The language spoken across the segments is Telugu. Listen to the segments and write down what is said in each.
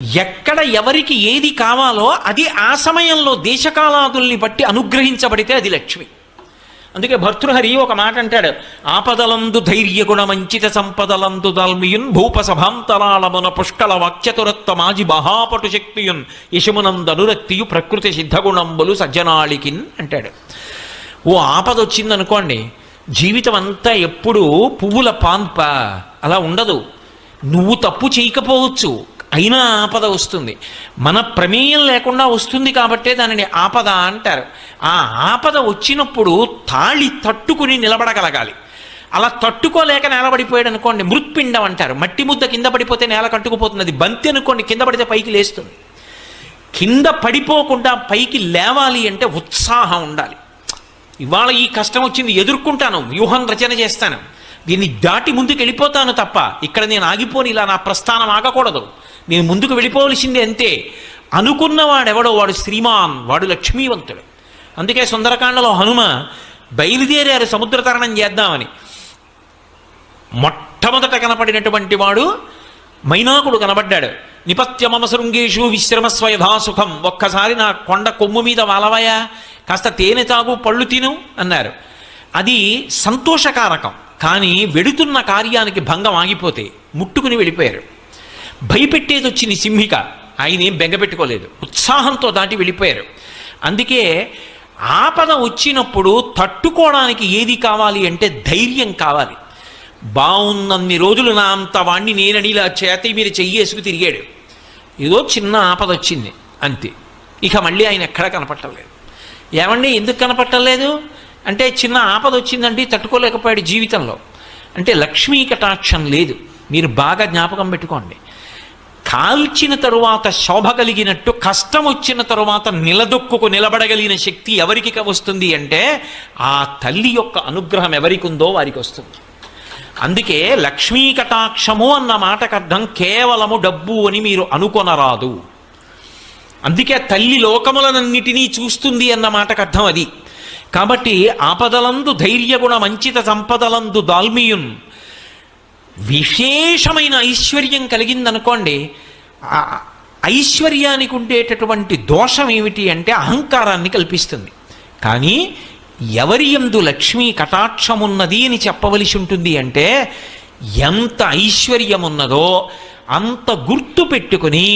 ఎక్కడ ఎవరికి ఏది కావాలో అది ఆ సమయంలో దేశకాలాదుల్ని బట్టి అనుగ్రహించబడితే అది లక్ష్మి. అందుకే భర్తృహరి ఒక మాట అంటాడు, ఆపదలందు ధైర్యగుణమంచిత సంపదలందు దాల్మియున్ భూపసభాంతరాళమున పుష్కల వాక్యతురత్వమాజి మహాపటు శక్తియున్ యశమునందనురక్తియు ప్రకృతి సిద్ధగుణంబులు సజ్జనాళికిన్ అంటాడు. ఓ ఆపద వచ్చిందనుకోండి, జీవితం అంతా ఎప్పుడూ పువ్వుల పాన్ప అలా ఉండదు. నువ్వు తప్పు చేయకపోవచ్చు, అయినా ఆపద వస్తుంది. మన ప్రమేయం లేకుండా వస్తుంది కాబట్టే దానిని ఆపద అంటారు. ఆ ఆపద వచ్చినప్పుడు తాళి తట్టుకుని నిలబడగలగాలి. అలా తట్టుకోలేక నేలబడిపోయాడు అనుకోండి, మృత్పిండం అంటారు. మట్టి ముద్ద కింద పడిపోతే నేల కట్టుకుపోతుంది. అది బంతి అనుకోండి, కింద పడితే పైకి లేస్తుంది. కింద పడిపోకుండా పైకి లేవాలి అంటే ఉత్సాహం ఉండాలి. ఇవాళ ఈ కష్టం వచ్చింది, ఎదుర్కొంటాను, వ్యూహం రచన చేస్తాను, దీన్ని దాటి ముందుకు వెళ్ళిపోతాను తప్ప ఇక్కడ నేను ఆగిపోని, ఇలా నా ప్రస్థానం ఆగకూడదు, నేను ముందుకు వెళ్ళిపోవలసిందే అంతే అనుకున్నవాడెవడో వాడు శ్రీమాన్, వాడు లక్ష్మీవంతుడు. అందుకే సుందరకాండలో హనుమ బయలుదేరారు సముద్ర తరణం చేద్దామని. మొట్టమొదట కనపడినటువంటి వాడు మైనాకుడు కనబడ్డాడు. నిపత్యమమ శృంగేషు విశ్రమస్వ యథాసుఖం, ఒక్కసారి నా కొండ కొమ్ము మీద వాలవయా, కాస్త తేనె తాగు, పళ్ళు తిను అన్నారు. అది సంతోషకారకం. కానీ వెడుతున్న కార్యానికి భంగం ఆగిపోతే ముట్టుకుని వెళ్ళిపోయారు. భయపెట్టేది వచ్చింది సింహిక, ఆయన ఏం బెంగపెట్టుకోలేదు, ఉత్సాహంతో దాటి వెళ్ళిపోయారు. అందుకే ఆపద వచ్చినప్పుడు తట్టుకోవడానికి ఏది కావాలి అంటే ధైర్యం కావాలి. బాగున్నన్ని రోజులు నా అంత వాణ్ణి నేనని ఇలా చేతి మీరు చెయ్యేసుకు తిరిగాడు. ఏదో చిన్న ఆపద వచ్చింది అంతే, ఇక మళ్ళీ ఆయన ఎక్కడా కనపట్టలేదు. ఏమండి ఎందుకు కనపట్టలేదు అంటే, చిన్న ఆపద వచ్చిందండి తట్టుకోలేకపోయాడు జీవితంలో అంటే లక్ష్మీ కటాక్షం లేదు. మీరు బాగా జ్ఞాపకం పెట్టుకోండి, కాల్చిన తరువాత శోభ కలిగినట్టు కష్టం వచ్చిన తరువాత నిలదొక్కుకు నిలబడగలిగిన శక్తి ఎవరికి వస్తుంది అంటే ఆ తల్లి యొక్క అనుగ్రహం ఎవరికి ఉందో వారికి వస్తుంది. అందుకే లక్ష్మీ కటాక్షము అన్న మాటకు అర్థం కేవలము డబ్బు అని మీరు అనుకొనరాదు. అందుకే తల్లి లోకములనన్నిటినీ చూస్తుంది అన్న మాటకు అర్థం అది. కాబట్టి ఆపదలందు ధైర్యగుణ మంచిత సంపదలందు దాల్మియున్, విశేషమైన ఐశ్వర్యం కలిగిందనుకోండి, ఆ ఐశ్వర్యానికి ఉండేటటువంటి దోషం ఏమిటి అంటే అహంకారాన్ని కల్పిస్తుంది. కానీ ఎవరి యందు లక్ష్మీ కటాక్షమున్నది అని చెప్పవలసి ఉంటుంది అంటే, ఎంత ఐశ్వర్యం ఉన్నదో అంత గుర్తు పెట్టుకుని,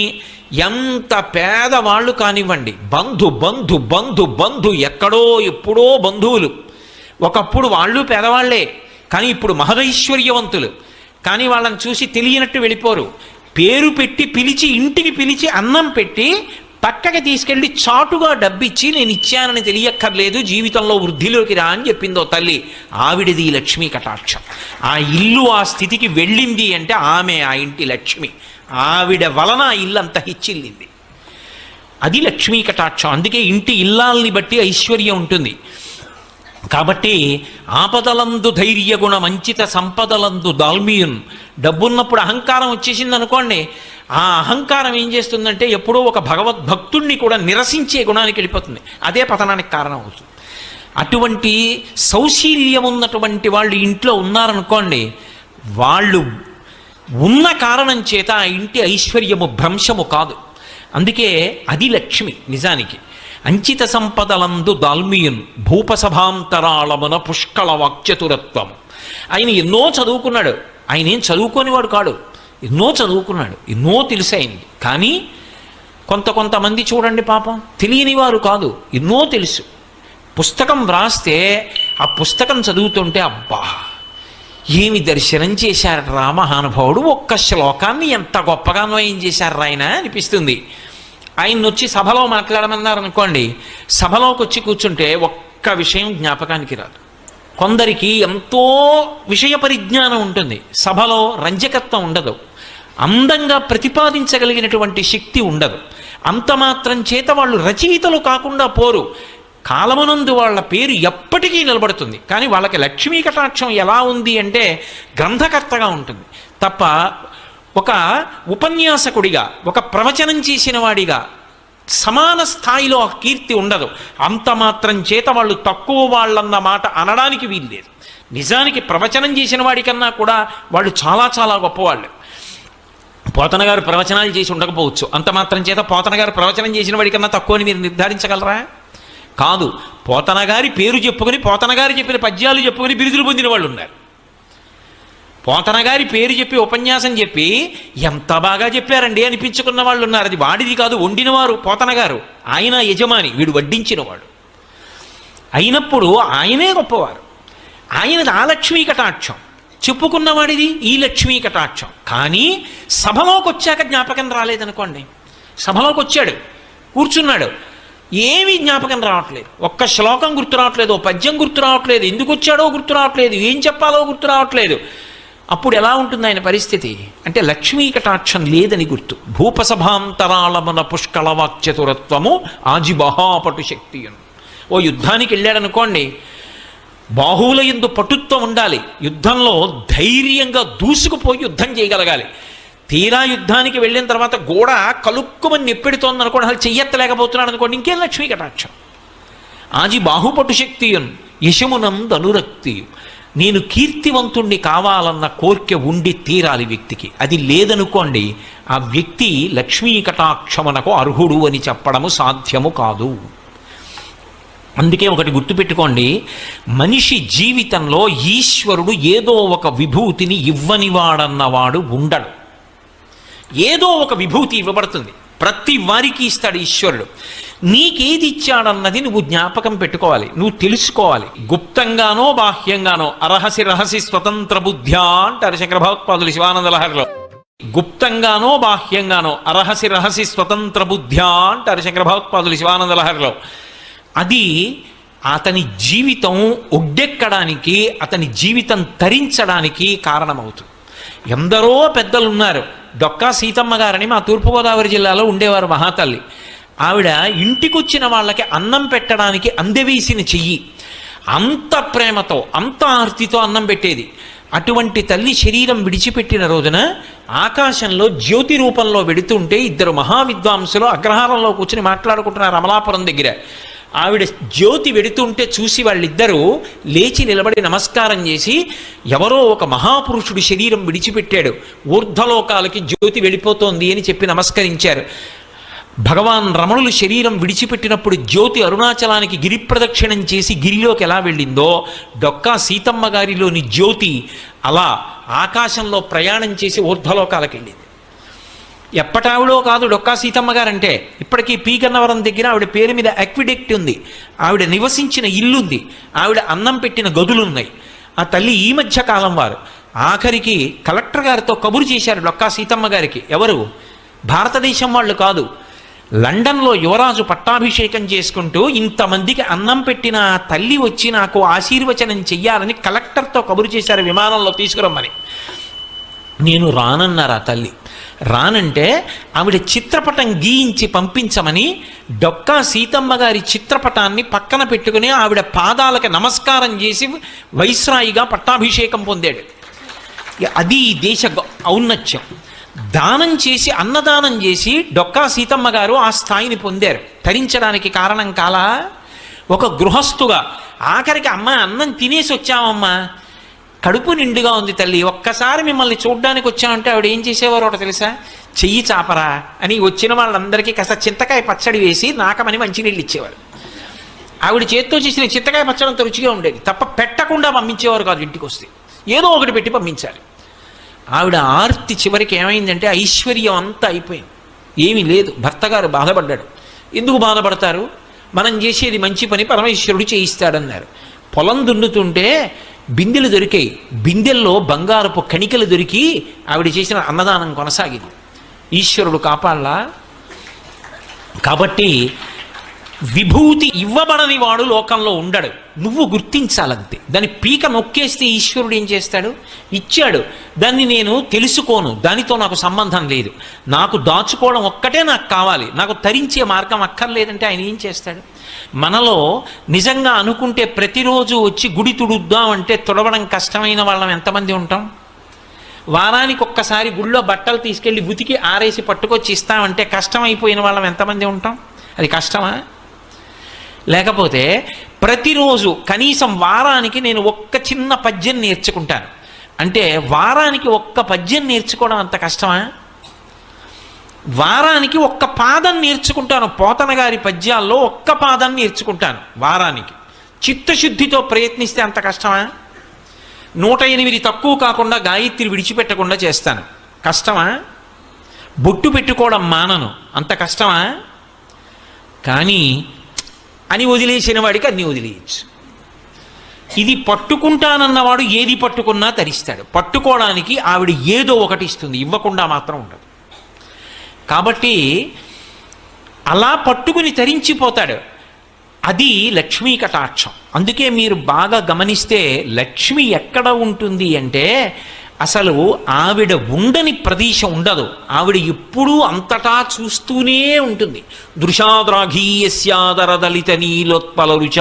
ఎంత పేదవాళ్ళు కానివ్వండి, బంధు బంధు బంధు బంధు ఎక్కడో ఎప్పుడో బంధువులు, ఒకప్పుడు వాళ్ళు పేదవాళ్లే కానీ ఇప్పుడు మహదైశ్వర్యవంతులు, కానీ వాళ్ళని చూసి తెలియనట్టు వెళ్ళిపోరు. పేరు పెట్టి పిలిచి, ఇంటికి పిలిచి అన్నం పెట్టి పక్కకి తీసుకెళ్ళి చాటుగా డబ్బిచ్చి నేను ఇచ్చానని తెలియక్కర్లేదు, జీవితంలో వృద్ధిలోకి రా అని చెప్పిందో తల్లి. ఆవిడది లక్ష్మీ కటాక్షం. ఆ ఇల్లు ఆ స్థితికి వెళ్ళింది అంటే ఆమె ఆ ఇంటి లక్ష్మి, ఆవిడ వలన ఆ ఇల్లు అంత హెచ్చిల్లింది. అది లక్ష్మీ కటాక్షం. అందుకే ఇంటి ఇల్లాల్ని బట్టి ఐశ్వర్యం ఉంటుంది. కాబట్టి ఆపదలందు ధైర్యగుణ మంచిత సంపదలందు దాల్మియున్, డబ్బున్నప్పుడు అహంకారం వచ్చేసింది అనుకోండి, ఆ అహంకారం ఏం చేస్తుందంటే ఎప్పుడో ఒక భగవద్భక్తుణ్ణి కూడా నిరసించే గుణానికి వెళ్ళిపోతుంది. అదే పతనానికి కారణం అవుతుంది. అటువంటి సౌశీల్యం ఉన్నటువంటి వాళ్ళు ఇంట్లో ఉన్నారనుకోండి, వాళ్ళు ఉన్న కారణం చేత ఆ ఇంటి ఐశ్వర్యము భ్రంశము కాదు. అందుకే అది లక్ష్మి నిజానికి. అంచిత సంపదలందు దాల్మియున్ భూపసభాంతరాళమున పుష్కళ వాక్చతురత్వం. ఆయన ఎన్నో చదువుకున్నాడు, ఆయన ఏం చదువుకోనివాడు కాడు, ఎన్నో చదువుకున్నాడు, ఎన్నో తెలుసు ఆయనకి. కానీ కొంతమంది చూడండి పాపం తెలియని వారు కాదు, ఎన్నో తెలుసు. పుస్తకం వ్రాస్తే ఆ పుస్తకం చదువుతుంటే అబ్బా ఏమి దర్శనం చేశారా మహానుభావుడు, ఒక్క శ్లోకాన్ని ఎంత గొప్పగా అన్వయం చేశారా ఆయన అనిపిస్తుంది. ఆయన్ని వచ్చి సభలో మాట్లాడమన్నారనుకోండి, సభలోకి వచ్చి కూర్చుంటే ఒక్క విషయం జ్ఞాపకానికి రాదు. కొందరికి ఎంతో విషయ పరిజ్ఞానం ఉంటుంది, సభలో రంజకత్వం ఉండదు, అందంగా ప్రతిపాదించగలిగినటువంటి శక్తి ఉండదు. అంత మాత్రం చేత వాళ్ళు రచయితలు కాకుండా పోరు. కాలమునందు వాళ్ళ పేరు ఎప్పటికీ నిలబడుతుంది. కానీ వాళ్ళకి లక్ష్మీ కటాక్షం ఎలా ఉంది అంటే గ్రంథకర్తగా ఉంటుంది తప్ప ఒక ఉపన్యాసకుడిగా, ఒక ప్రవచనం చేసిన వాడిగా సమాన స్థాయిలో ఆ కీర్తి ఉండదు. అంత మాత్రం చేత వాళ్ళు తక్కువ వాళ్ళన్న మాట అనడానికి వీల్లేదు. నిజానికి ప్రవచనం చేసిన వాడికన్నా కూడా వాళ్ళు చాలా చాలా గొప్పవాళ్ళు. పోతన గారు ప్రవచనాలు చేసి ఉండకపోవచ్చు, అంత మాత్రం చేత పోతన గారు ప్రవచనం చేసిన వాడికన్నా తక్కువ అని మీరు నిర్ధారించగలరా? కాదు. పోతన గారి పేరు చెప్పుకొని పోతన గారు చెప్పిన పద్యాలు చెప్పుకొని బిరుదులు పొందిన వాళ్ళు ఉన్నారు. పోతన గారి పేరు చెప్పి ఉపన్యాసం చెప్పి ఎంత బాగా చెప్పారండి అనిపించుకున్న వాళ్ళు ఉన్నారు. అది వాడిది కాదు, వండినవారు పోతన గారు, ఆయన యజమాని, వీడు వడ్డించినవాడు అయినప్పుడు ఆయనే గొప్పవారు. ఆయనది ఆ లక్ష్మీ కటాక్షం, చెప్పుకున్నవాడిది ఈ లక్ష్మీ కటాక్షం. కానీ సభలోకి వచ్చాక జ్ఞాపకం రాలేదనుకోండి, సభలోకి వచ్చాడు కూర్చున్నాడు, ఏమీ జ్ఞాపకం రావట్లేదు, ఒక్క శ్లోకం గుర్తు రావట్లేదు, పద్యం గుర్తు రావట్లేదు, ఎందుకు వచ్చాడో గుర్తు రావట్లేదు, ఏం చెప్పాలో గుర్తు రావట్లేదు. అప్పుడు ఎలా ఉంటుంది ఆయన పరిస్థితి అంటే లక్ష్మీ కటాక్షం లేదని గుర్తు. భూపసభాంతరాళమున పుష్కళ వాక్చతురత్వము ఆజిబహాపటు శక్తి. ఓ యుద్ధానికి వెళ్ళాడనుకోండి, బాహువుల యందు పటుత్వం ఉండాలి, యుద్ధంలో ధైర్యంగా దూసుకుపోయి యుద్ధం చేయగలగాలి. తీరా యుద్ధానికి వెళ్ళిన తర్వాత గోడ కలుక్కుమని నెప్పెడుతోంది అనుకోండి, అసలు చెయ్యెత్తలేకపోతున్నాడు అనుకోండి, ఇంకేం లక్ష్మీ కటాక్షం. ఆజి బాహుపటు శక్తియున్ యశమునం ధనురక్తియు. నేను కీర్తివంతుణ్ణి కావాలన్న కోరిక ఉండి తీరాలి వ్యక్తికి. అది లేదనుకోండి, ఆ వ్యక్తి లక్ష్మీ కటాక్షమునకు అర్హుడు అని చెప్పడము సాధ్యము కాదు. అందుకే ఒకటి గుర్తుపెట్టుకోండి, మనిషి జీవితంలో ఈశ్వరుడు ఏదో ఒక విభూతిని ఇవ్వనివాడన్నవాడు ఉండడు. ఏదో ఒక విభూతి ఇవ్వబడుతుంది, ప్రతి వారికి ఇస్తాడు ఈశ్వరుడు. నీకేది ఇచ్చాడన్నది నువ్వు జ్ఞాపకం పెట్టుకోవాలి, నువ్వు తెలుసుకోవాలి. గుప్తంగానో బాహ్యంగానో అరహసి రహసి స్వతంత్ర బుద్ధ్యా అంటారు శంకర భగవత్పాదులు శివానంద లహరిలో. గుప్తంగానో బాహ్యంగానో అరహసి రహసి స్వతంత్ర బుద్ధ్యా అంటారు శంకర భగవత్పాదులు శివానంద లహరిలో. అది అతని జీవితం ఒడ్డెక్కడానికి, అతని జీవితం తరించడానికి కారణమవుతుంది. ఎందరో పెద్దలు ఉన్నారు. డొక్కా సీతమ్మ గారని మా తూర్పుగోదావరి జిల్లాలో ఉండేవారు మహాతల్లి. ఆవిడ ఇంటికొచ్చిన వాళ్ళకి అన్నం పెట్టడానికి అందవేసిన చెయ్యి, అంత ప్రేమతో అంత ఆర్తితో అన్నం పెట్టేది. అటువంటి తల్లి శరీరం విడిచిపెట్టిన రోజున ఆకాశంలో జ్యోతి రూపంలో వెడుతుంటే ఇద్దరు మహావిద్వాంసులు అగ్రహారంలో కూర్చుని మాట్లాడుకుంటున్నారు అమలాపురం దగ్గర. ఆవిడ జ్యోతి వెడుతుంటే చూసి వాళ్ళిద్దరూ లేచి నిలబడి నమస్కారం చేసి, ఎవరో ఒక మహాపురుషుడు శరీరం విడిచిపెట్టాడు, ఊర్ధ్వలోకాలకి జ్యోతి వెళ్ళిపోతోంది అని చెప్పి నమస్కరించారు. భగవాన్ రమణులు శరీరం విడిచిపెట్టినప్పుడు జ్యోతి అరుణాచలానికి గిరి ప్రదక్షిణం చేసి గిరిలోకి ఎలా వెళ్ళిందో, డొక్కా సీతమ్మ గారిలోని జ్యోతి అలా ఆకాశంలో ప్రయాణం చేసి ఊర్ధ్వలోకాలకు వెళ్ళింది. ఎప్పటావిడో కాదు డొక్కా సీతమ్మ గారంటే, ఇప్పటికీ పీగన్నవరం దగ్గర ఆవిడ పేరు మీద అక్విడెక్ట్ ఉంది, ఆవిడ నివసించిన ఇల్లుంది, ఆవిడ అన్నం పెట్టిన గదులున్నాయి. ఆ తల్లి ఈ మధ్య కాలం వారు ఆఖరికి కలెక్టర్ గారితో కబురు చేశారు డొక్కా సీతమ్మ గారికి. ఎవరు? భారతదేశం వాళ్ళు కాదు, లండన్లో యువరాజు పట్టాభిషేకం చేసుకుంటూ ఇంతమందికి అన్నం పెట్టిన తల్లి వచ్చి నాకు ఆశీర్వచనం చెయ్యాలని కలెక్టర్తో కబురు చేశారు విమానంలో తీసుకురమ్మని. నేను రానన్నారు ఆ తల్లి. రానంటే ఆవిడ చిత్రపటం గీయించి పంపించమని డొక్కా సీతమ్మ గారి చిత్రపటాన్ని పక్కన పెట్టుకుని ఆవిడ పాదాలకు నమస్కారం చేసి వైస్రాయిగా పట్టాభిషేకం పొందాడు. అది ఈ దేశ ఔన్నత్యం. దానం చేసి అన్నదానం చేసి డొక్కా సీతమ్మ గారు ఆ స్థాయిని పొందారు. తరించడానికి కారణం కాలా? ఒక గృహస్థుగా ఆఖరికి అమ్మ అన్నం తినేసి వచ్చామమ్మా, కడుపు నిండుగా ఉంది తల్లి, ఒక్కసారి మిమ్మల్ని చూడ్డానికి వచ్చామంటే ఆవిడ ఏం చేసేవారో ఒకటి తెలుసా? చెయ్యి చాపరా అని వచ్చిన వాళ్ళందరికీ కాస్త చింతకాయ పచ్చడి వేసి నాకమని మంచినీళ్ళు ఇచ్చేవారు. ఆవిడ చేత్తో చేసిన చింతకాయ పచ్చడి అంత రుచిగా ఉండేది తప్ప పెట్టకుండా పంపించేవారు కాదు. ఇంటికి వస్తే ఏదో ఒకటి పెట్టి పంపించాలి. ఆవిడ ఆర్తి చివరికి ఏమైందంటే ఐశ్వర్యం అంతా అయిపోయింది, ఏమీ లేదు. భర్త గారు బాధపడ్డాడు. ఎందుకు బాధపడతారు? మనం చేసేది మంచి పని, పరమేశ్వరుడు చేయిస్తాడన్నారు. పొలం దున్నుతుంటే బిందెలు దొరికాయి, బిందెల్లో బంగారపు కణికలు దొరికి ఆవిడ చేసిన అన్నదానం కొనసాగింది. ఈశ్వరుడు కాపాడలా? కాబట్టి విభూతి ఇవ్వబడని వాడు లోకంలో ఉండడు. నువ్వు గుర్తించాలంతే. దాని పీక నొక్కేస్తే ఈశ్వరుడు ఏం చేస్తాడు? ఇచ్చాడు, దాన్ని నేను తెలుసుకోను, దానితో నాకు సంబంధం లేదు, నాకు దాచుకోవడం ఒక్కటే నాకు కావాలి, నాకు తరించే మార్గం అక్కర్లేదంటే ఆయన ఏం చేస్తాడు? మనలో నిజంగా అనుకుంటే ప్రతిరోజు వచ్చి గుడి తుడుద్దామంటే తుడవడం కష్టమైన వాళ్ళం ఎంతమంది ఉంటాం? వారానికి ఒక్కసారి గుళ్ళో బట్టలు తీసుకెళ్ళి ఉతికి ఆరేసి పట్టుకొచ్చి ఇస్తామంటే కష్టమైపోయిన వాళ్ళం ఎంతమంది ఉంటాం? అది కష్టమా? లేకపోతే ప్రతిరోజు కనీసం వారానికి నేను ఒక్క చిన్న పద్యం నేర్చుకుంటాను అంటే వారానికి ఒక్క పద్యం నేర్చుకోవడం అంత కష్టమా? వారానికి ఒక్క పాదం నేర్చుకుంటాను. పోతన గారి పద్యాల్లో ఒక్క పాదం నేర్చుకుంటాను వారానికి. చిత్తశుద్ధితో ప్రయత్నిస్తే అంత కష్టమా? 108 తక్కువ కాకుండా గాయత్రి విడిచిపెట్టకుండా చేస్తాను. కష్టమా? బొట్టు పెట్టుకోవడం మానను, అంత కష్టమా? కానీ అని వదిలేసిన వాడికి అన్నీ వదిలేయచ్చు. ఇది పట్టుకుంటానన్నవాడు ఏది పట్టుకున్నా తరిస్తాడు. పట్టుకోవడానికి ఆవిడ ఏదో ఒకటి ఇస్తుంది, ఇవ్వకుండా మాత్రం ఉండదు. కాబట్టి అలా పట్టుకుని తరించిపోతాడు. అది లక్ష్మీ కటాక్షం. అందుకే మీరు బాగా గమనిస్తే లక్ష్మి ఎక్కడ ఉంటుంది అంటే అసలు ఆవిడ ఉండని ప్రదేశం ఉండదు. ఆవిడ ఎప్పుడూ అంతటా చూస్తూనే ఉంటుంది. దృశాద్రాఘీయస్యాదర దళిత నీలోత్పల రుచ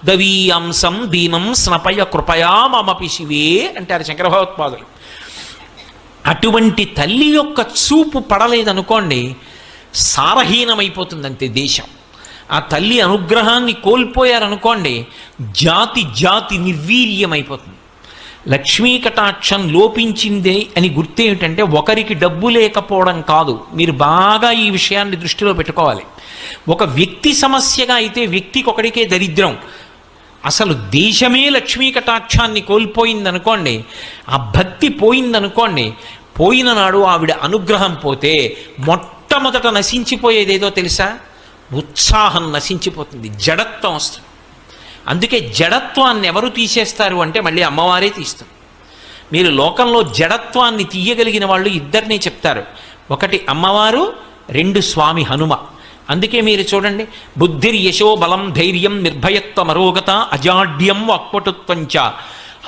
దవీయాంసం దీనం స్నపయ కృపయా మమపి శివే అంటారు శంకర భగవత్పాదులు. అటువంటి తల్లి యొక్క చూపు పడలేదనుకోండి, సారహీనమైపోతుందంతే దేశం. ఆ తల్లి అనుగ్రహాన్ని కోల్పోయారనుకోండి, జాతి జాతి నిర్వీర్యమైపోతుంది. లక్ష్మీ కటాక్షం లోపించింది అని గుర్తేమిటంటే ఒకరికి డబ్బు లేకపోవడం కాదు. మీరు బాగా ఈ విషయాన్ని దృష్టిలో పెట్టుకోవాలి. ఒక వ్యక్తి సమస్యగా అయితే వ్యక్తికి ఒకడికే దరిద్రం. అసలు దేశమే లక్ష్మీ కటాక్షాన్ని కోల్పోయిందనుకోండి, ఆ భక్తి పోయిందనుకోండి, పోయిన నాడు ఆవిడ అనుగ్రహం పోతే మొట్టమొదట నశించిపోయేదేదో తెలుసా? ఉత్సాహం నశించిపోతుంది, జడత్వం వస్తుంది. అందుకే జడత్వాన్ని ఎవరు తీసేస్తారు అంటే మళ్ళీ అమ్మవారే తీస్తుంది. మీరు లోకంలో జడత్వాన్ని తీయగలిగిన వాళ్ళు ఇద్దరినే చెప్తారు. ఒకటి అమ్మవారు, రెండు స్వామి హనుమ. అందుకే మీరు చూడండి, బుద్ధిర్యశో బలం ధైర్యం నిర్భయత్వ మరోగత అజాడ్యం వాక్పటుత్వంచ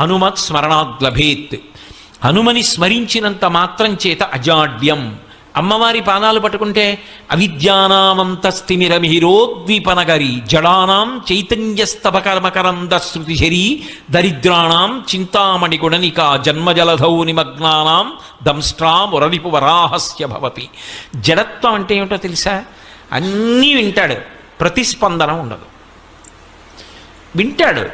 హనుమత్ స్మరణాద్ లభేత్. హనుమని స్మరించినంత మాత్రం చేత అజాడ్యం. అమ్మవారి పాదాలు పట్టుకుంటే అవిద్యానామంతస్తిమిరమిహిరోద్వీపనగరి జడానాం చైతన్యస్తబకర్మకరంద శృతిశరీ దరిద్రాణం చింతామణి గుణనిక జన్మజలధౌ నిమగ్నానాం దంష్ట్రామురరిపు వరాహస్య భవతి. జడత్వం అంటే ఏమిటో తెలుసా? అన్నీ వింటాడు, ప్రతిస్పందన ఉండదు. వింటాడు,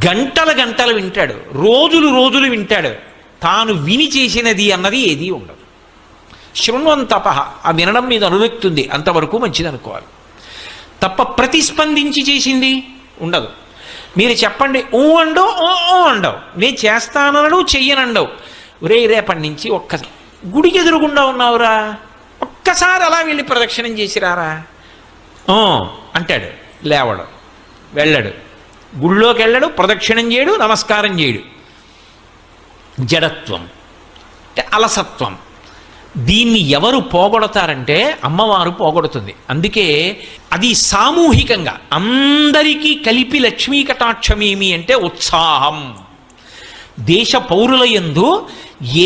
గంటల గంటలు వింటాడు, రోజులు రోజులు వింటాడు. తాను విని చేసినది అన్నది ఏదీ ఉండదు. శృణ్వంతప, ఆ వినడం మీద అనురక్తి ఉంది, అంతవరకు మంచిది అనుకోవాలి తప్ప ప్రతిస్పందించి చేసింది ఉండదు. మీరు చెప్పండి ఊ అండవు, ఓ అండవు, నేను చేస్తానడు చెయ్యనండవు. రేపటి నుంచి ఒక్కసారి గుడికి ఎదురుగుండా ఉన్నావురా, ఒక్కసారి అలా వెళ్ళి ప్రదక్షిణం చేసిరారా అంటాడు. లేవడు, వెళ్ళడు, గుళ్ళోకి వెళ్ళడు, ప్రదక్షిణం చేయడు, నమస్కారం చేయడు. జడత్వం అంటే అలసత్వం. దీన్ని ఎవరు పోగొడతారంటే అమ్మవారు పోగొడుతుంది. అందుకే అది సామూహికంగా అందరికీ కలిపి లక్ష్మీ కటాక్షమేమి అంటే ఉత్సాహం. దేశ పౌరుల యందు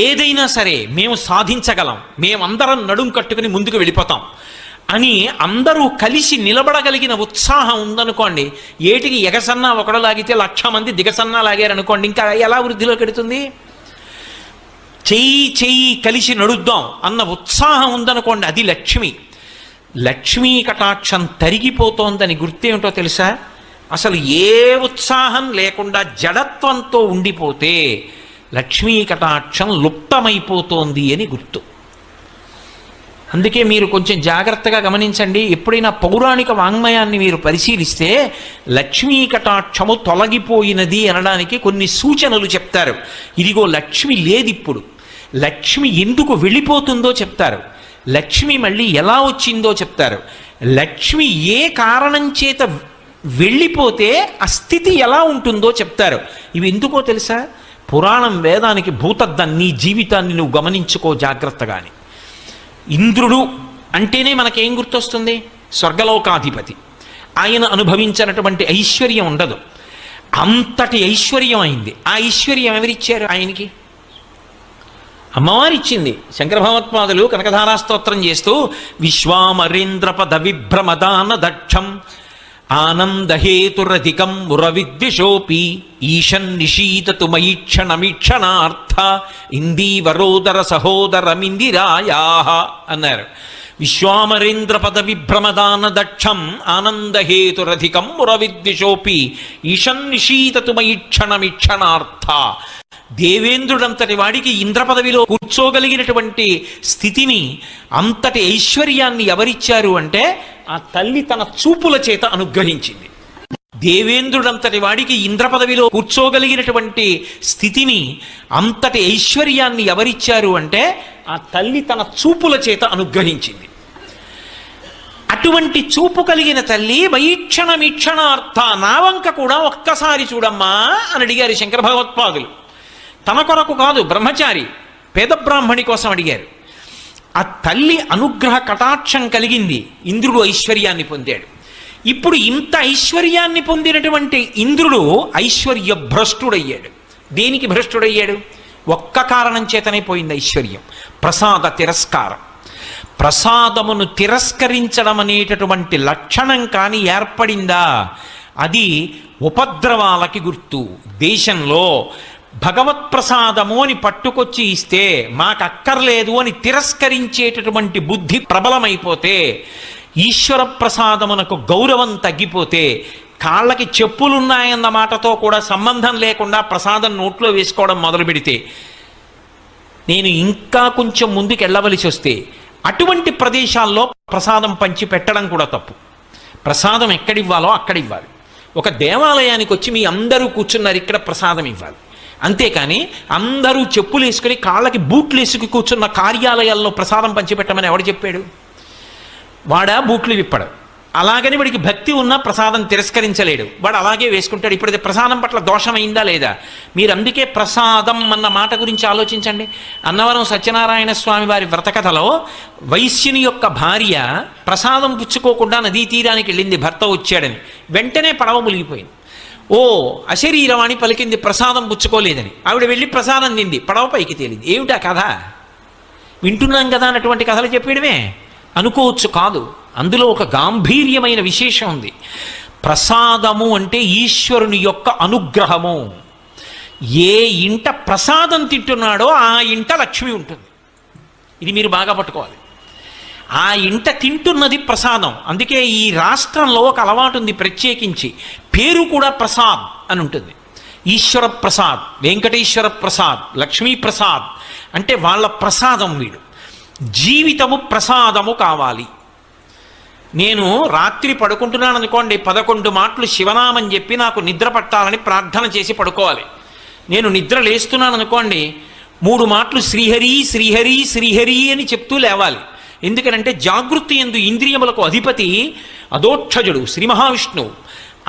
ఏదైనా సరే మేము సాధించగలం, మేమందరం నడుం కట్టుకుని ముందుకు వెళ్ళిపోతాం అని అందరూ కలిసి నిలబడగలిగిన ఉత్సాహం ఉందనుకోండి, ఏటికి ఎగసన్నా ఒకడు లాగితే 1,00,000 మంది దిగసన్నా లాగారనుకోండి, ఇంకా ఎలా వృద్ధిలోకి ఎడుతుంది? చెయ్యి కలిసి నడుద్దాం అన్న ఉత్సాహం ఉందనుకోండి, అది లక్ష్మి. లక్ష్మీ కటాక్షం తరిగిపోతోందని గుర్తేమిటో తెలుసా? అసలు ఏ ఉత్సాహం లేకుండా జడత్వంతో ఉండిపోతే లక్ష్మీ కటాక్షం లుప్తమైపోతోంది అని గుర్తు. అందుకే మీరు కొంచెం జాగ్రత్తగా గమనించండి. ఎప్పుడైనా పౌరాణిక వాంగ్మయాన్ని మీరు పరిశీలిస్తే లక్ష్మీ కటాక్షము తొలగిపోయినది అనడానికి కొన్ని సూచనలు చెప్తారు. ఇదిగో లక్ష్మి లేదిప్పుడు, లక్ష్మి ఎందుకు వెళ్ళిపోతుందో చెప్తారు, లక్ష్మి మళ్ళీ ఎలా వచ్చిందో చెప్తారు, లక్ష్మి ఏ కారణం చేత వెళ్ళిపోతే ఆ స్థితి ఎలా ఉంటుందో చెప్తారు. ఇవి ఎందుకో తెలుసా? పురాణం వేదానికి భూతద్దం. నీ జీవితాన్ని నువ్వు గమనించుకో జాగ్రత్తగాని. ఇంద్రుడు అంటేనే మనకేం గుర్తొస్తుంది? స్వర్గలోకాధిపతి. ఆయన అనుభవించినటువంటి ఐశ్వర్యం ఉండదు, అంతటి ఐశ్వర్యం అయింది. ఆ ఐశ్వర్యం ఎవరిచ్చారు ఆయనకి? అమ్మవారిచ్చింది. శంకర భగవత్పాదులు కనకధారా స్తోత్రం చేస్తూ విశ్వామరేంద్రపద విభ్రమదాన దక్షం ఆనందహేతురధికం మురవిద్విషోపి ఈశన్ నిశీతతు మయీక్షణమీక్షణార్థ ఇందీవరోదర సహోదరమిందిరాయా అన్నారు. విశ్వామరేంద్ర పద విభ్రమదాన దక్షం ఆనందహేతురధికం మురవిద్విషోపి ఈశన్ నిశీతతు మయీక్షణమీక్షణార్థ. దేవేంద్రుడంతటి వాడికి ఇంద్ర పదవిలో కూర్చోగలిగినటువంటి స్థితిని, అంతటి ఐశ్వర్యాన్ని ఎవరిచ్చారు అంటే ఆ తల్లి తన చూపుల చేత అనుగ్రహించింది. దేవేంద్రుడంతటి వాడికి ఇంద్ర పదవిలో కూర్చోగలిగినటువంటి స్థితిని, అంతటి ఐశ్వర్యాన్ని ఎవరిచ్చారు అంటే ఆ తల్లి తన చూపుల చేత అనుగ్రహించింది. అటువంటి చూపు కలిగిన తల్లి వైక్షణమీక్షణార్థ, నా వంక కూడా ఒక్కసారి చూడమ్మా అని అడిగారు శంకర భగవత్పాదులు. తన కొరకు కాదు, బ్రహ్మచారి పేద బ్రాహ్మణి కోసం అడిగారు. ఆ తల్లి అనుగ్రహ కటాక్షం కలిగింది, ఇంద్రుడు ఐశ్వర్యాన్ని పొందాడు. ఇప్పుడు ఇంత ఐశ్వర్యాన్ని పొందినటువంటి ఇంద్రుడు ఐశ్వర్య భ్రష్టుడయ్యాడు. దేనికి భ్రష్టుడయ్యాడు? ఒక్క కారణం చేతనే పోయింది ఐశ్వర్యం, ప్రసాద తిరస్కారం. ప్రసాదమును తిరస్కరించడం అనేటటువంటి లక్షణం కానీ ఏర్పడిందా, అది ఉపద్రవాలకి గుర్తు. దేశంలో భగవత్ ప్రసాదము అని పట్టుకొచ్చి ఇస్తే మాకు అక్కర్లేదు అని తిరస్కరించేటటువంటి బుద్ధి ప్రబలమైపోతే, ఈశ్వర ప్రసాదమునకు గౌరవం తగ్గిపోతే, కాళ్ళకి చెప్పులున్నాయన్న మాటతో కూడా సంబంధం లేకుండా ప్రసాదం నోట్లో వేసుకోవడం మొదలు పెడితే, నేను ఇంకా కొంచెం ముందుకు వెళ్ళవలసి వస్తే అటువంటి ప్రదేశాల్లో ప్రసాదం పంచి పెట్టడం కూడా తప్పు. ప్రసాదం ఎక్కడివ్వాలో అక్కడ ఇవ్వాలి. ఒక దేవాలయానికి వచ్చి మీ అందరూ కూర్చున్నారు, ఇక్కడ ప్రసాదం ఇవ్వాలి. అంతేకాని అందరూ చెప్పులు వేసుకుని కాళ్ళకి బూట్లు వేసుకుని కూర్చున్న కార్యాలయాల్లో ప్రసాదం పంచిపెట్టమని ఎవడు చెప్పాడు? వాడా బూట్లు విప్పడు. అలాగని వాడికి భక్తి ఉన్నా ప్రసాదం తిరస్కరించలేడు, వాడు అలాగే వేసుకుంటాడు. ఇప్పుడు ప్రసాదం పట్ల దోషమైందా లేదా? మీరు అందుకే ప్రసాదం అన్న మాట గురించి ఆలోచించండి. అన్నవరం సత్యనారాయణ స్వామి వారి వ్రతకథలో వైశ్యుని యొక్క భార్య ప్రసాదం పుచ్చుకోకుండా నదీ తీరానికి వెళ్ళింది, భర్త వచ్చాడని. వెంటనే పడవ మునిగిపోయింది. ఓ అశరీరవాణి పలికింది, ప్రసాదం పుచ్చుకోలేదని. ఆవిడ వెళ్ళి ప్రసాదం తింది, పడవ పైకి తేలింది. ఏమిటా కథ? వింటున్నాం కదా అన్నటువంటి కథలు చెప్పేయడమే అనుకోవచ్చు. కాదు, అందులో ఒక గాంభీర్యమైన విశేషం ఉంది. ప్రసాదము అంటే ఈశ్వరుని యొక్క అనుగ్రహము. ఏ ఇంట ప్రసాదం తింటున్నాడో ఆ ఇంట లక్ష్మి ఉంటుంది. ఇది మీరు బాగా పట్టుకోవాలి. ఆ ఇంట తింటున్నది ప్రసాదం. అందుకే ఈ రాష్ట్రంలో ఒక అలవాటు ఉంది, ప్రత్యేకించి పేరు కూడా ప్రసాద్ అని ఉంటుంది. ఈశ్వర ప్రసాద్, వెంకటేశ్వర ప్రసాద్, లక్ష్మీ ప్రసాద్ అంటే వాళ్ళ ప్రసాదం వీడు. జీవితము ప్రసాదము కావాలి. నేను రాత్రి పడుకుంటున్నాను అనుకోండి, 11 మాటలు శివనామం చెప్పి నాకు నిద్ర పట్టాలని ప్రార్థన చేసి పడుకోవాలి. నేను నిద్ర లేస్తున్నాను అనుకోండి, 3 మాటలు శ్రీహరి శ్రీహరి శ్రీహరి అని చెప్తూ లేవాలి. ఎందుకంటే జాగృతి యందు ఇంద్రియములకు అధిపతి అదోక్షజుడు శ్రీ మహావిష్ణువు,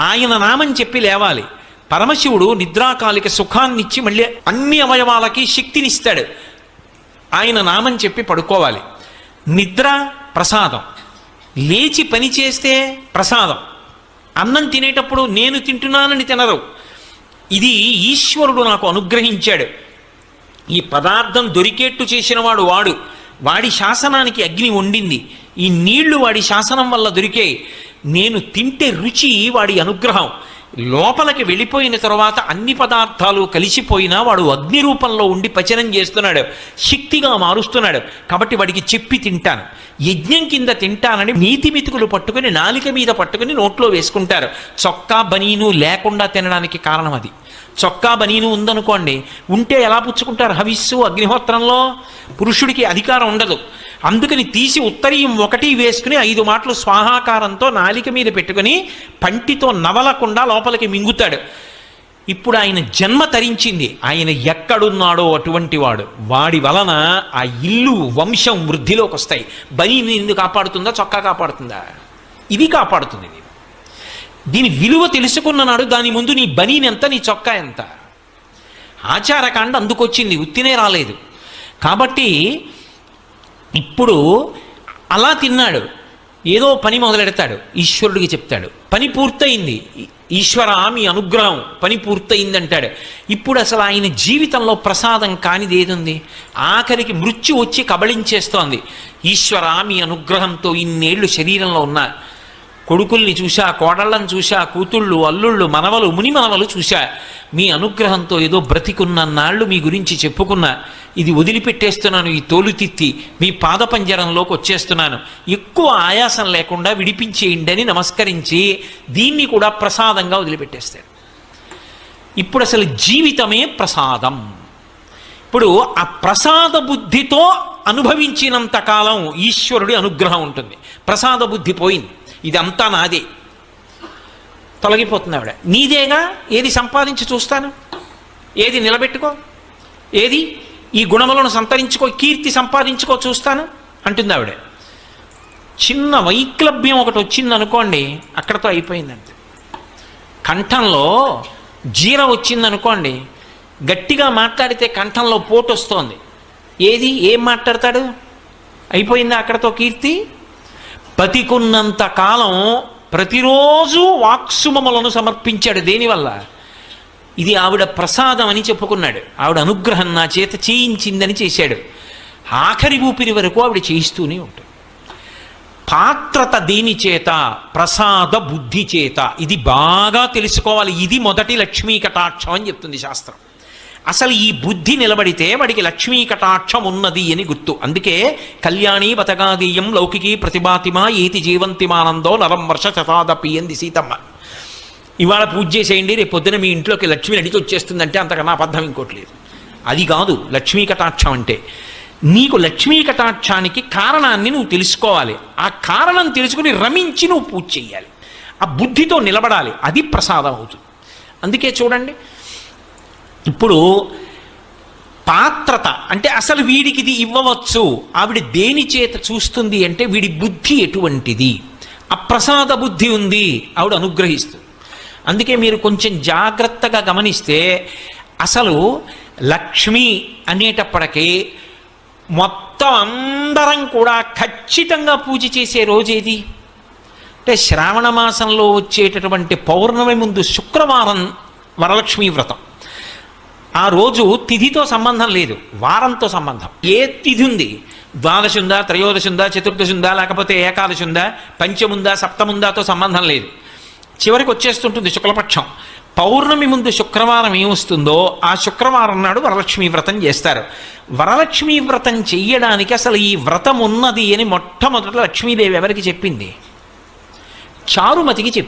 ఆయన నామం చెప్పి లేవాలి. పరమశివుడు నిద్రాకాలిక సుఖాన్నిచ్చి మళ్ళీ అన్ని అవయవాలకి శక్తినిస్తాడు, ఆయన నామం చెప్పి పడుకోవాలి. నిద్ర ప్రసాదం, లేచి పని చేస్తే ప్రసాదం. అన్నం తినేటప్పుడు నేను తింటున్నానని తినరు, ఇది ఈశ్వరుడు నాకు అనుగ్రహించాడు. ఈ పదార్థం దొరికేట్టు చేసినవాడు వాడు, వాడి శాసనానికి అగ్ని వండింది, ఈ నీళ్లు వాడి శాసనం వల్ల దొరికాయి. నేను తింటే రుచి వాడి అనుగ్రహం. లోపలికి వెళ్ళిపోయిన తర్వాత అన్ని పదార్థాలు కలిసిపోయినా వాడు అగ్ని రూపంలో ఉండి పచనం చేస్తున్నాడు, శక్తిగా మారుస్తున్నాడు. కాబట్టి వాడికి చెప్పి తింటాను, యజ్ఞం కింద తింటానని నీతి మితుకులు పట్టుకుని నాలిక మీద పట్టుకుని నోట్లో వేసుకుంటారు. చొక్కా బనీను లేకుండా తినడానికి కారణం అది. చొక్కా బనీను ఉందనుకోండి, ఉంటే ఎలా పుచ్చుకుంటారు? హవిస్సు అగ్నిహోత్రంలో పురుషుడికి అధికారం ఉండదు. అందుకని తీసి ఉత్తరీయం 1 వేసుకుని 5 మాటలు స్వాహాకారంతో నాలిక మీద పెట్టుకుని పంటితో నవలకుండా లోపలికి మింగుతాడు. ఇప్పుడు ఆయన జన్మ తరించింది, ఆయన ఎక్కడున్నాడో అటువంటి వాడు, వాడి వలన ఆ ఇల్లు వంశం వృద్ధిలోకి వస్తాయి. బనీని ఎందుకు కాపాడుతుందా? చొక్కా కాపాడుతుందా? ఇది కాపాడుతుంది. దీని విలువ తెలుసుకున్న నాడు దాని ముందు నీ బనీని ఎంత, నీ చొక్కా ఎంత. ఆచారకాండ అందుకొచ్చింది, ఉత్తినే రాలేదు. కాబట్టి ఇప్పుడు అలా తిన్నాడు, ఏదో పని మొదలెడతాడు, ఈశ్వరుడికి చెప్తాడు, పని పూర్తయింది, ఈశ్వర మీ అనుగ్రహం, పని పూర్తయింది అంటాడు. ఇప్పుడు అసలు ఆయన జీవితంలో ప్రసాదం కానిది ఏదుంది? ఆఖరికి మృత్యు వచ్చి కబళించేస్తోంది. ఈశ్వర మీ అనుగ్రహంతో ఇన్నేళ్లు శరీరంలో ఉన్నా, కొడుకుల్ని చూశా, కోడళ్ళని చూశా, కూతుళ్ళు, అల్లుళ్ళు, మనవలు, ముని మనవలు చూశా, మీ అనుగ్రహంతో ఏదో బ్రతికున్నన్నాళ్ళు మీ గురించి చెప్పుకున్నా, ఇది వదిలిపెట్టేస్తున్నాను, ఈ తోలుతిత్తి మీ పాదపంజరంలోకి వచ్చేస్తున్నాను, ఎక్కువ ఆయాసం లేకుండా విడిపించేయండి అని నమస్కరించి దీన్ని కూడా ప్రసాదంగా వదిలిపెట్టేస్తాడు. ఇప్పుడు అసలు జీవితమే ప్రసాదం. ఇప్పుడు ఆ ప్రసాద బుద్ధితో అనుభవించినంత కాలం ఈశ్వరుడి అనుగ్రహం ఉంటుంది. ప్రసాద బుద్ధి పోయింది, ఇదంతా నాదే, తొలగిపోతుంది ఆవిడ. నీదేగా, ఏది సంపాదించి చూస్తాను, ఏది నిలబెట్టుకో, ఏది ఈ గుణములను సంతరించుకో, కీర్తి సంపాదించుకో చూస్తాను అంటుంది ఆవిడ. చిన్న వైక్లభ్యం ఒకటి వచ్చింది అనుకోండి, అక్కడతో అయిపోయిందండి. కంఠంలో జీర వచ్చిందనుకోండి, గట్టిగా మాట్లాడితే కంఠంలో పోటు వస్తోంది, ఏది ఏం మాట్లాడతాడు, అయిపోయిందా అక్కడతో కీర్తి. బతికున్నంత కాలం ప్రతిరోజు వాక్సుమములను సమర్పించాడు. దేనివల్ల? ఇది ఆవిడ ప్రసాదం అని చెప్పుకున్నాడు, ఆవిడ అనుగ్రహం నా చేత చేయించిందని చేశాడు. ఆఖరి ఊపిరి వరకు ఆవిడ చేయిస్తూనే ఉంటుంది. పాత్రత దేని చేత? ప్రసాద బుద్ధి చేత. ఇది బాగా తెలుసుకోవాలి. ఇది మొదటి లక్ష్మీ కటాక్షం అని చెప్తుంది శాస్త్రం. అసలు ఈ బుద్ధి నిలబడితే వాడికి లక్ష్మీ కటాక్షం ఉన్నది అని గుర్తు. అందుకే కళ్యాణి బతగాదీయం లౌకికీ ప్రతిభాతిమా ఏతి జీవంతిమానందో నరం వర్ష శతాదపి అంది సీతమ్మ. ఇవాళ పూజ చేసేయండి, రేపు పొద్దున మీ ఇంట్లోకి లక్ష్మి నడిచి వచ్చేస్తుందంటే అంతకన్నా అబద్ధం ఇంకోట్లేదు. అది కాదు లక్ష్మీ కటాక్షం అంటే. నీకు లక్ష్మీ కటాక్షానికి కారణాన్ని నువ్వు తెలుసుకోవాలి. ఆ కారణం తెలుసుకుని రమించి నువ్వు పూజ చేయాలి. ఆ బుద్ధితో నిలబడాలి, అది ప్రసాదం అవుతుంది. అందుకే చూడండి, ఇప్పుడు పాత్రత అంటే అసలు వీడికి ఇది ఇవ్వవచ్చు, ఆవిడ దేని చేత చూస్తుంది అంటే వీడి బుద్ధి ఎటువంటిది, అప్రసాద బుద్ధి ఉంది, ఆవిడ అనుగ్రహిస్తుంది. అందుకే మీరు కొంచెం జాగ్రత్తగా గమనిస్తే అసలు లక్ష్మి అనేటప్పటికీ మొత్తం అందరం కూడా ఖచ్చితంగా పూజ చేసే రోజేది అంటే శ్రావణ మాసంలో వచ్చేటటువంటి పౌర్ణమి ముందు శుక్రవారం వరలక్ష్మీ వ్రతం. ఆ రోజు తిథితో సంబంధం లేదు, వారంతో సంబంధం. ఏ తిథి ఉంది, ద్వాదశి ఉందా, త్రయోదశి ఉందా, చతుర్దశి ఉందా, లేకపోతే ఏకాదశి ఉందా, పంచముందా, సప్తముందాతో సంబంధం లేదు. చివరికి వచ్చేస్తుంటుంది శుక్లపక్షం. పౌర్ణమి ముందు శుక్రవారం ఏమొస్తుందో ఆ శుక్రవారం నాడు వరలక్ష్మీ వ్రతం చేస్తారు. వరలక్ష్మీ వ్రతం చెయ్యడానికి అసలు ఈ వ్రతం ఉన్నది అని మొట్టమొదట లక్ష్మీదేవి ఎవరికి చెప్పింది? చారుమతికి చెప్పింది.